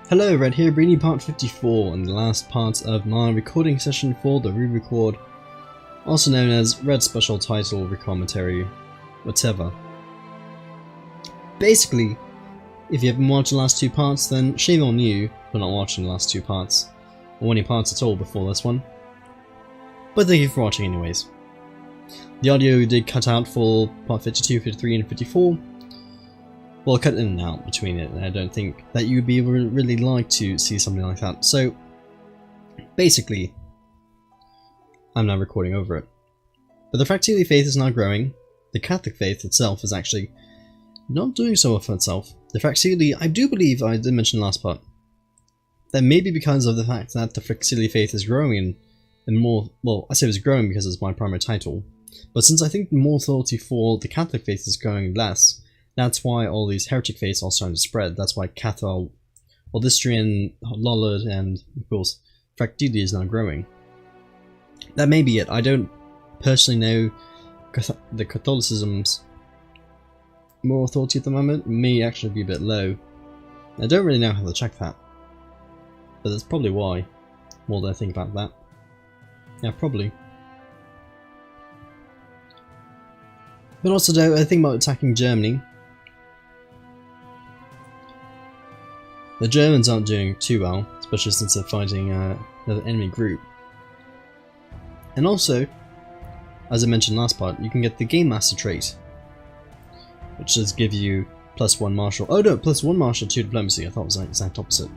Hello, Red here, bringing you part 54 and the last part of my recording session for the re-record, also known as Red Special Title Recommentary, whatever. Basically, if you haven't watched the last two parts, then shame on you for not watching the last two parts, or any parts at all before this one. But thank you for watching anyways. The audio did cut out for part 52, 53 and 54. Well, cut in and out between it, and I don't think that you'd be really like to see something like that. So, basically, I'm now recording over it. But the Fractili faith is now growing. The Catholic faith itself is actually not doing so well for itself. The Fractili, I do believe, I did mention last part, that maybe because of the fact that the Fractili faith is growing and more, well, I say it's growing because it's my primary title, but since I think more authority for the Catholic faith is growing less, that's why all these heretic faiths are starting to spread. That's why Cathal, Waldistrian, Lollard, and of course Fractili is now growing. That may be it. I don't personally know the Catholicism's more authority at the moment. It may actually be a bit low. I don't really know how to check that, but that's probably why. More than I think about that. Yeah, probably. But also, though, I think about attacking Germany. The Germans aren't doing too well, especially since they're fighting another enemy group. And also, as I mentioned last part, you can get the Game Master trait, which does give you +1 martial. Oh no, +1 martial, 2 diplomacy. I thought it was the exact opposite.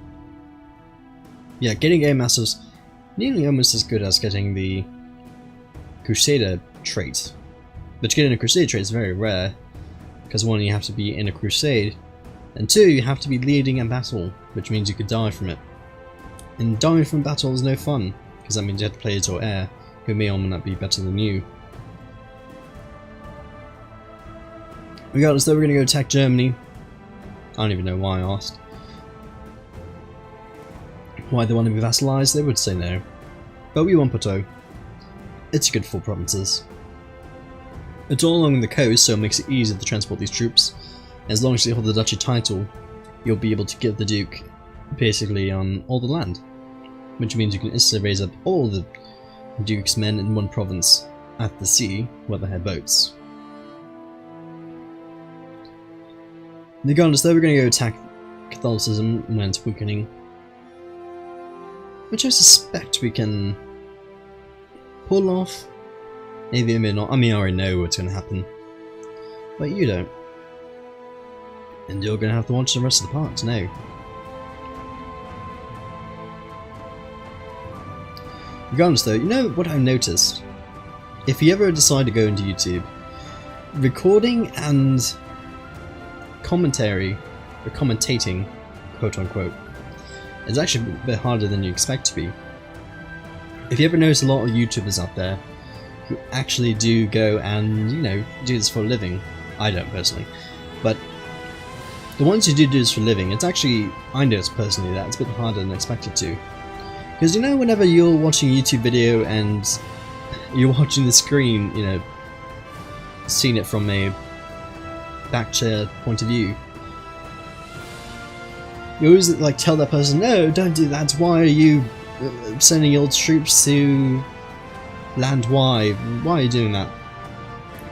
Yeah, getting Game Master's nearly almost as good as getting the Crusader trait. But getting a Crusader trait is very rare, because one, you have to be in a crusade, and two, you have to be leading a battle, which means you could die from it. And dying from battle is no fun, because that means you have to play as your heir, who may or may not be better than you. Regardless though, we're going to go attack Germany. I don't even know why I asked. Why they want to be vassalized, they would say no. But we want Poitou. It's good for provinces. It's all along the coast, so it makes it easier to transport these troops. As long as you hold the duchy title, you'll be able to get the duke basically on all the land, which means you can instantly raise up all the duke's men in one province at the sea where they have boats. Regardless though, we're going to go attack Catholicism when it's weakening, which I suspect we can pull off. Maybe I may not. I mean, I already know what's going to happen, but you don't. And you're going to have to watch the rest of the part to know. Regardless though, you know what I've noticed? If you ever decide to go into YouTube, recording and commentary, or commentating, quote unquote, is actually a bit harder than you expect to be. If you ever notice a lot of YouTubers out there who actually do go and, you know, do this for a living, I don't personally, but the ones who do this for a living, it's actually, I notice personally that it's a bit harder than expected to. Because you know, whenever you're watching a YouTube video and you're watching the screen, you know, seeing it from a back chair point of view, you always like tell that person, no, don't do that, why are you sending your troops to land Y? Why are you doing that?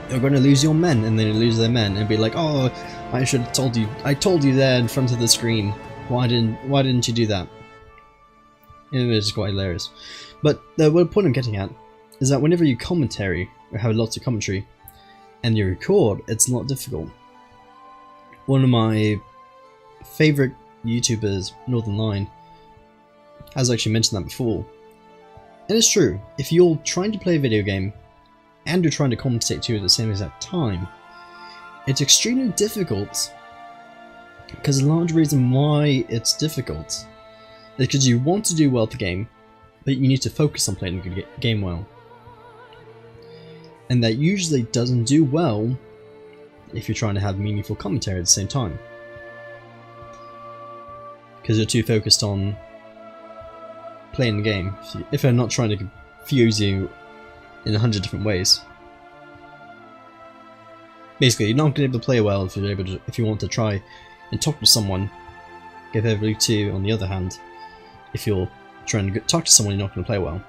You're going to lose your men, and then you lose their men, and be like, oh, I should have told you. I told you there in front of the screen. Why didn't you do that? It was quite hilarious. But the point I'm getting at is that whenever you commentary or have lots of commentary and you record, it's not difficult. One of my favorite YouTubers, Northern Line, has actually mentioned that before. And it's true. If you're trying to play a video game and you're trying to commentate too at the same exact time, it's extremely difficult, because a large reason why it's difficult is because you want to do well at the game, but you need to focus on playing the game well. And that usually doesn't do well if you're trying to have meaningful commentary at the same time, because you're too focused on playing the game, if they're not trying to confuse you in 100 different ways. Basically, you're not going to be able to play well if you want to try and talk to someone capability 2 on the other hand, if you're trying to talk to someone you're not going to play well.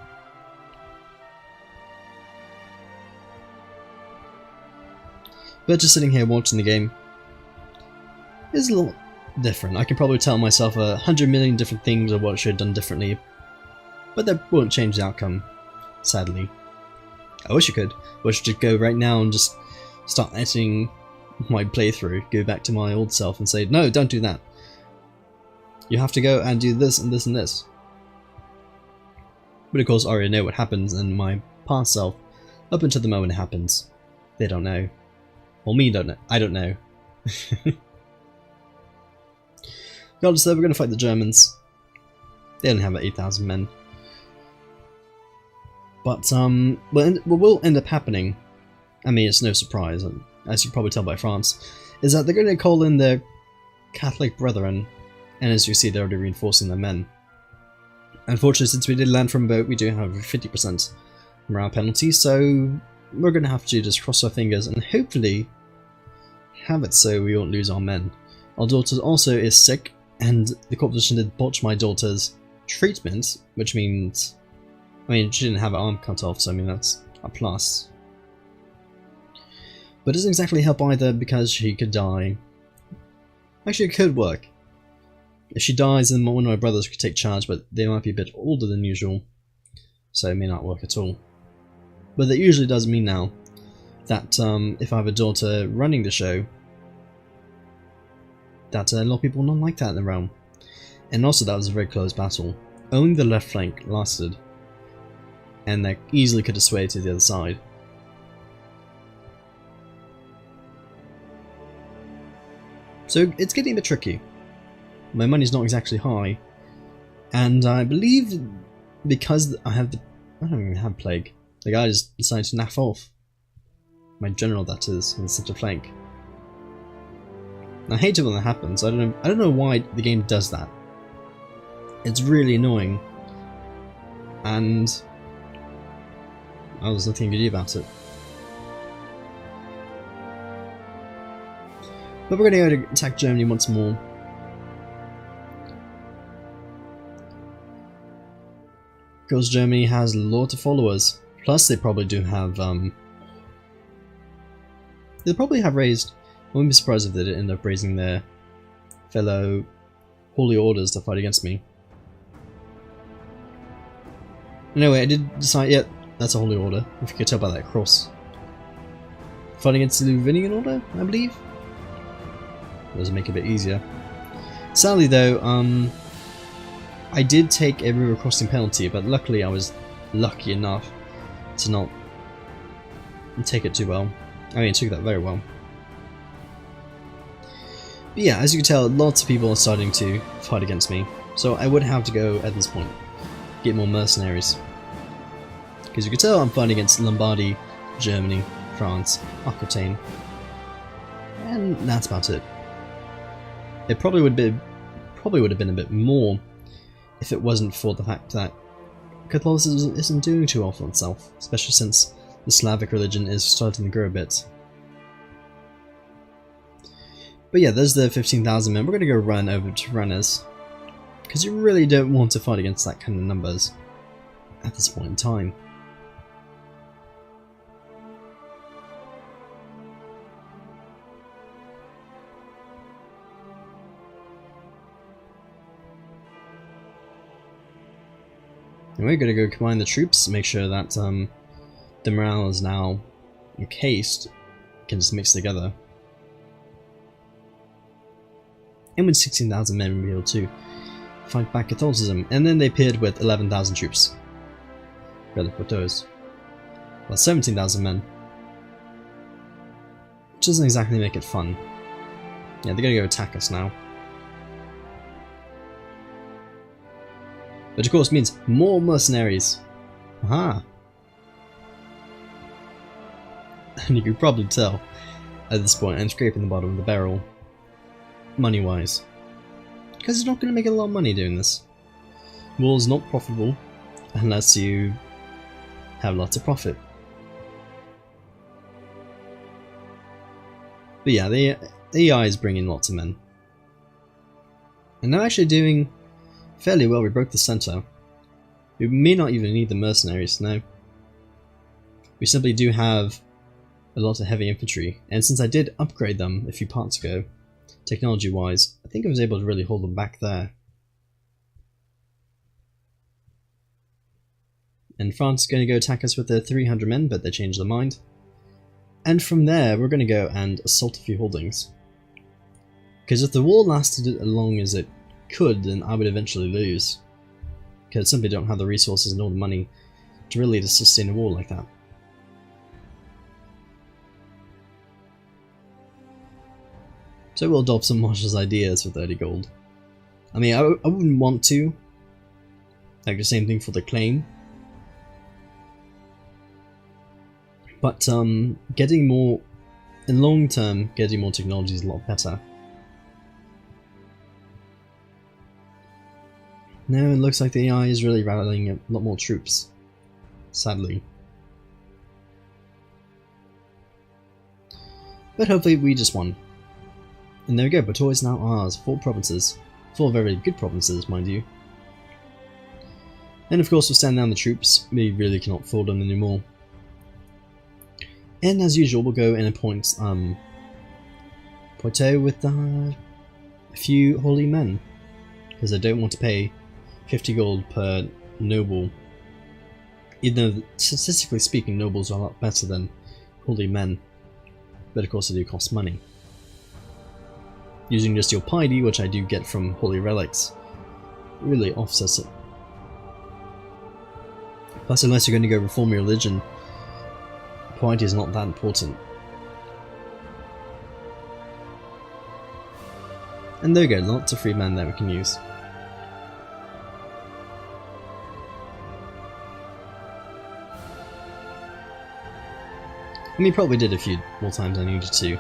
But just sitting here watching the game is a lot different. I can probably tell myself 100 million different things of what I should have done differently, but that won't change the outcome, sadly. I wish I could. I wish I could go right now and just start editing my playthrough, go back to my old self and say, no, don't do that. You have to go and do this and this and this. But of course I already know what happens in my past self up until the moment it happens. They don't know. Well, me don't know. I don't know. Regardless though, we're going to fight the Germans. They only have 8,000 men. But what will end up happening, I mean it's no surprise, as you can probably tell by France, is that they're going to call in their Catholic brethren, and as you see they're already reinforcing their men. Unfortunately, since we did land from a boat, we do have a 50% morale penalty, so we're going to have to just cross our fingers and hopefully have it so we won't lose our men. Our daughter also is sick, and the competition did botch my daughter's treatment, which means, I mean, she didn't have her arm cut off, so I mean that's a plus. But it doesn't exactly help either because she could die. Actually, it could work. If she dies, then one of my brothers could take charge, but they might be a bit older than usual, so it may not work at all. But that usually does mean now that if I have a daughter running the show, that a lot of people will not like that in the realm. And also that was a very close battle. Only the left flank lasted, and they easily could have swayed to the other side. So it's getting a bit tricky. My money's not exactly high, and I believe because I don't even have plague, the guy just decided to naff off. My general, that is, on the center flank. I hate it when that happens. I don't know why the game does that. It's really annoying, and there's nothing you can do about it. But we're going to go to attack Germany once more. Because Germany has a lot of followers. Plus they probably do have, they probably have raised, I wouldn't be surprised if they did end up raising their fellow holy orders to fight against me. Anyway, I did decide, yeah, that's a holy order, if you could tell by that cross. Fighting against the Louvainian order, I believe? Does make it a bit easier. Sadly though, I did take a river crossing penalty, but luckily I was lucky enough to not take it too well. I mean, I took that very well. But yeah, as you can tell, lots of people are starting to fight against me, so I would have to go at this point, get more mercenaries. Because you can tell I'm fighting against Lombardy, Germany, France, Aquitaine, and that's about it. It probably would have been a bit more if it wasn't for the fact that Catholicism isn't doing too well for itself, especially since the Slavic religion is starting to grow a bit. But yeah, there's the 15,000 men. We're going to go run over to Rennes, because you really don't want to fight against that kind of numbers at this point in time. And we're going to go combine the troops, make sure that the morale is now encased, can just mix together. And with 16,000 men we'll be able to fight back Catholicism, and then they appeared with 11,000 troops. Rather put those. Well, 17,000 men. Which doesn't exactly make it fun. Yeah, they're going to go attack us now. Which of course means more mercenaries. Aha! And you can probably tell at this point I'm scraping the bottom of the barrel, money wise. Because you're not going to make a lot of money doing this. War is not profitable unless you have lots of profit. But yeah, the AI is bringing lots of men. And now actually doing fairly well. We broke the center. We may not even need the mercenaries, no. We simply do have a lot of heavy infantry, and since I did upgrade them a few parts ago, technology wise, I think I was able to really hold them back there. And France is going to go attack us with their 300 men, but they changed their mind. And from there, we're going to go and assault a few holdings. Because if the war lasted as long as it could, then I would eventually lose. Because I simply don't have the resources and all the money to really sustain a war like that. So we'll adopt some Marshall's ideas for 30 gold. I mean, I wouldn't want to. Like the same thing for the claim. But getting more, in long term, getting more technology is a lot better. Now it looks like the AI is really rallying a lot more troops, sadly. But hopefully we just won. And there we go, Batoy is now ours, 4 provinces. 4 very good provinces, mind you. And of course, we're standing down the troops, we really cannot afford them anymore. And as usual, we'll go and appoint Poitou with a few holy men, because I don't want to pay 50 gold per noble, even though statistically speaking nobles are a lot better than holy men, but of course they do cost money. Using just your piety, which I do get from holy relics, really offsets it. Plus, unless you're going to go reform your religion, piety is not that important. And there we go, lots of free men that we can use. And we probably did a few more times I needed to.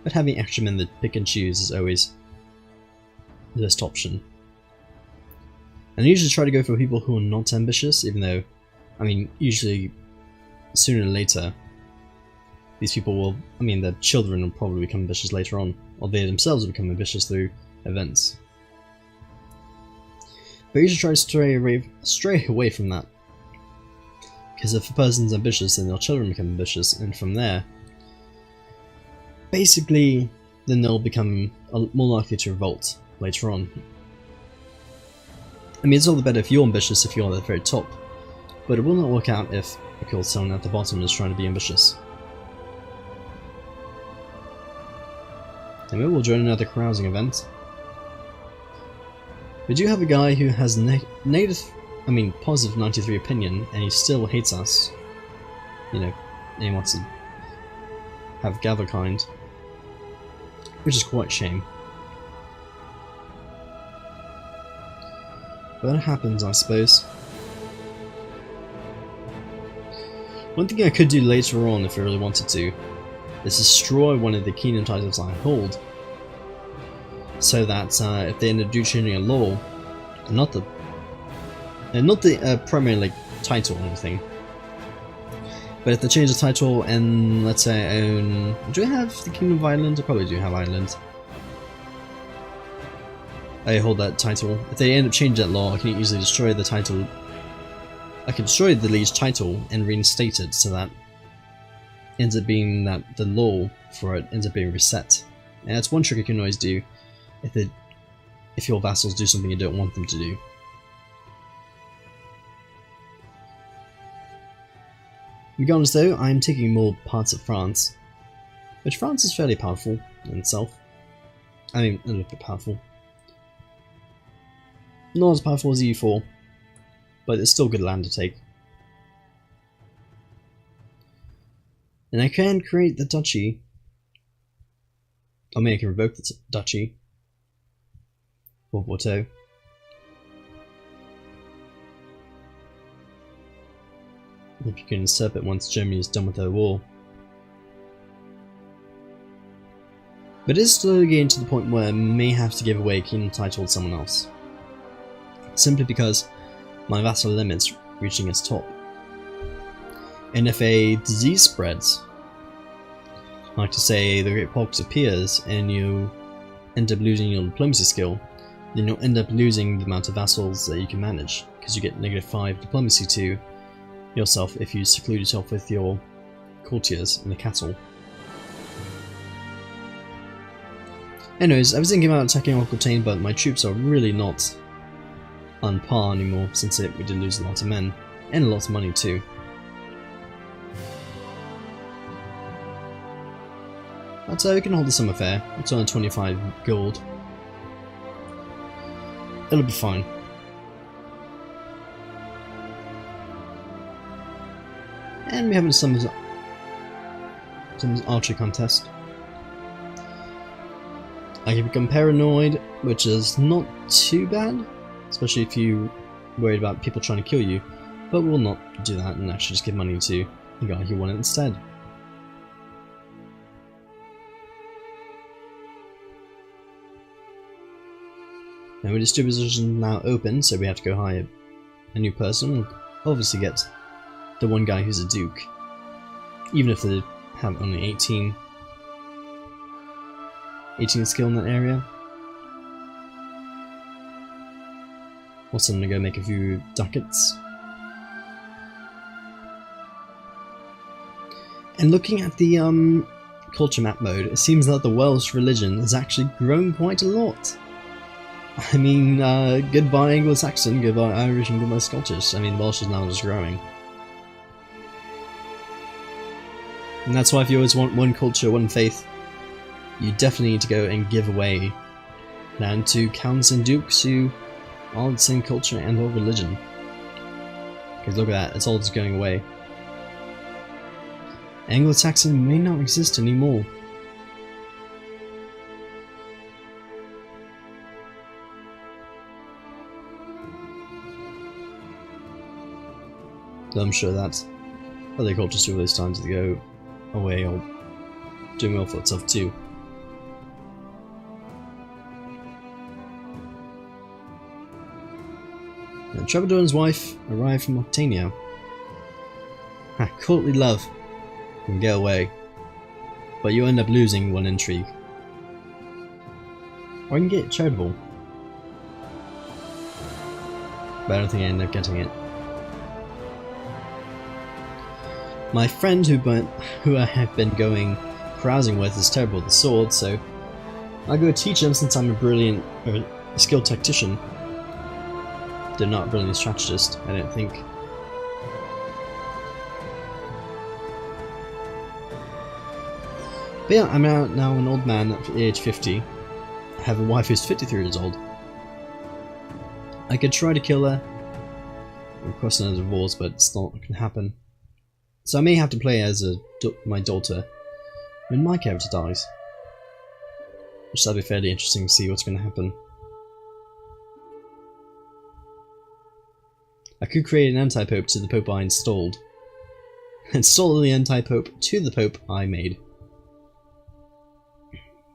But having extra men that pick and choose is always the best option. And I usually try to go for people who are not ambitious, even though, I mean, usually, sooner or later, these people will, I mean, their children will probably become ambitious later on, or they themselves will become ambitious through events. But you should try to stray away from that. Because if a person's ambitious, then their children become ambitious, and from there, basically, then they'll become more likely to revolt later on. I mean, it's all the better if you're ambitious if you're at the very top, but it will not work out if, of course, someone at the bottom is trying to be ambitious. Anyway, we'll join another carousing event. We do have a guy who has positive 93 opinion, and he still hates us. You know, and he wants to have Gatherkind, which is quite a shame. But it happens, I suppose. One thing I could do later on, if I really wanted to, is destroy one of the kingdom titles I hold, so that if they end up changing a law, not the primary title or anything, but if they change the title and let's say I own, do I have the Kingdom of Ireland? I probably do have Ireland. I hold that title. If they end up changing that law, I can easily destroy the title. I can destroy the liege title and reinstate it so that it ends up being that the law for it ends up being reset. And that's one trick you can always do if your vassals do something you don't want them to do. Regardless though, I am taking more parts of France, which France is fairly powerful in itself. I mean, a little bit powerful. Not as powerful as EU4, but it's still good land to take. And I can create the duchy. I mean, I can revoke the duchy. Or Poitou. If you can usurp it once Germany is done with their war. But it is slowly getting to the point where I may have to give away a kingdom title to someone else. Simply because my vassal limit's reaching its top. And if a disease spreads, like to say the Great Pox appears and you end up losing your diplomacy skill, then you'll end up losing the amount of vassals that you can manage, because you get -5 diplomacy to yourself if you seclude yourself with your courtiers in the castle. Anyways, I was thinking about attacking Aquitaine, but my troops are really not on par anymore, since we did lose a lot of men, and a lot of money too. But we can hold the summer fair. It's only 25 gold. It'll be fine. And we have some archery contest. I can become paranoid, which is not too bad, especially if you worried about people trying to kill you, but we'll not do that and actually just give money to the guy who won it instead. Now with this position now open, so we have to go hire a new person. We'll obviously get the one guy who's a duke, even if they have only 18 skill in that area. Also, I'm gonna go make a few ducats. And looking at the culture map mode, it seems that the Welsh religion has actually grown quite a lot. I mean, goodbye Anglo-Saxon, goodbye Irish, and goodbye Scottish. I mean, Welsh is now just growing. And that's why if you always want one culture, one faith, you definitely need to go and give away land to counts and dukes who are the same culture and or religion. Because look at that, it's all just going away. Anglo-Saxon may not exist anymore. I'm sure that other cultures through those times to go away or doing well for itself too. And Troubadour and his wife arrive from Octania. Courtly love can get away, but you end up losing one intrigue. Or you can get charitable, but I don't think I end up getting it. My friend who I have been going carousing with is terrible with the sword, so I'll go teach him since I'm a brilliant, or a skilled tactician. They're not a brilliant strategist, I don't think. But yeah, I'm now an old man at age 50. I have a wife who's 53 years old. I could try to kill her, request another divorce, but it's not going to happen. So I may have to play as my daughter when my character dies. Which that'll be fairly interesting to see what's going to happen. I could create an anti-pope to the pope I installed. Install the anti-pope to the pope I made.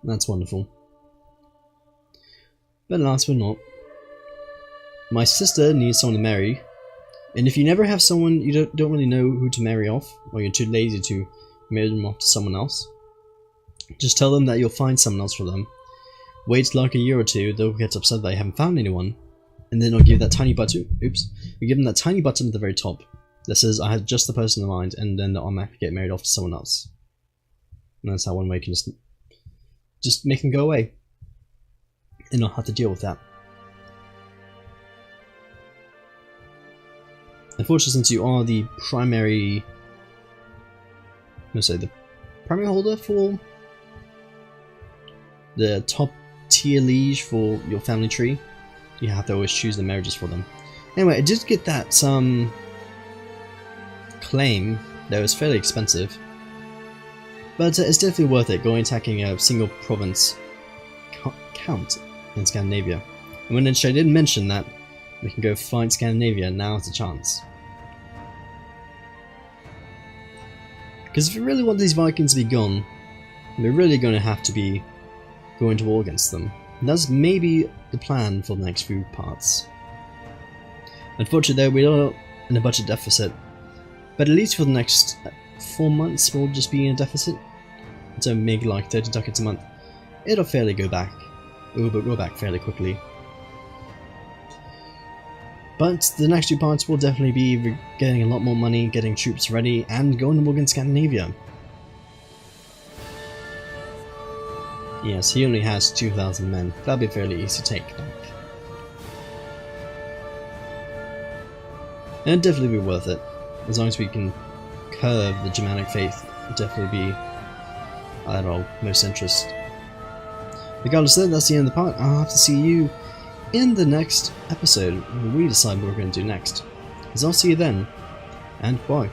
That's wonderful. But last but not, my sister needs someone to marry. And if you never have someone you don't really know who to marry off, or you're too lazy to marry them off to someone else, just tell them that you'll find someone else for them. Wait like a year or two, they'll get upset that you haven't found anyone, and then I'll give that tiny button. Oops, you give them that tiny button at the very top that says I had just the person in mind, and then they'll automatically get married off to someone else. And that's how one way can just make them go away, and not have to deal with that. Unfortunately, since you are the primary, the primary holder for the top tier liege for your family tree, you have to always choose the marriages for them. Anyway, I did get that claim that was fairly expensive, but it's definitely worth it going attacking a single province count in Scandinavia. And when I did mention that we can go fight Scandinavia, now it's a chance. Because if we really want these Vikings to be gone, we're really going to have to be going to war against them. And that's maybe the plan for the next few parts. Unfortunately though, we are in a budget deficit, but at least for the next 4 months we'll just be in a deficit. to make like 30 ducats a month, it'll fairly go back. It will go back fairly quickly. But the next 2 parts will definitely be getting a lot more money, getting troops ready, and going to war against Scandinavia. Yes, he only has 2,000 men. That'll be fairly easy to take back. And it'd definitely be worth it. As long as we can curb the Germanic faith, it'd definitely be at our most interest. Regardless of that, that's the end of the part. I'll have to see you in the next episode when we decide what we're going to do next. As I'll see you then, and bye.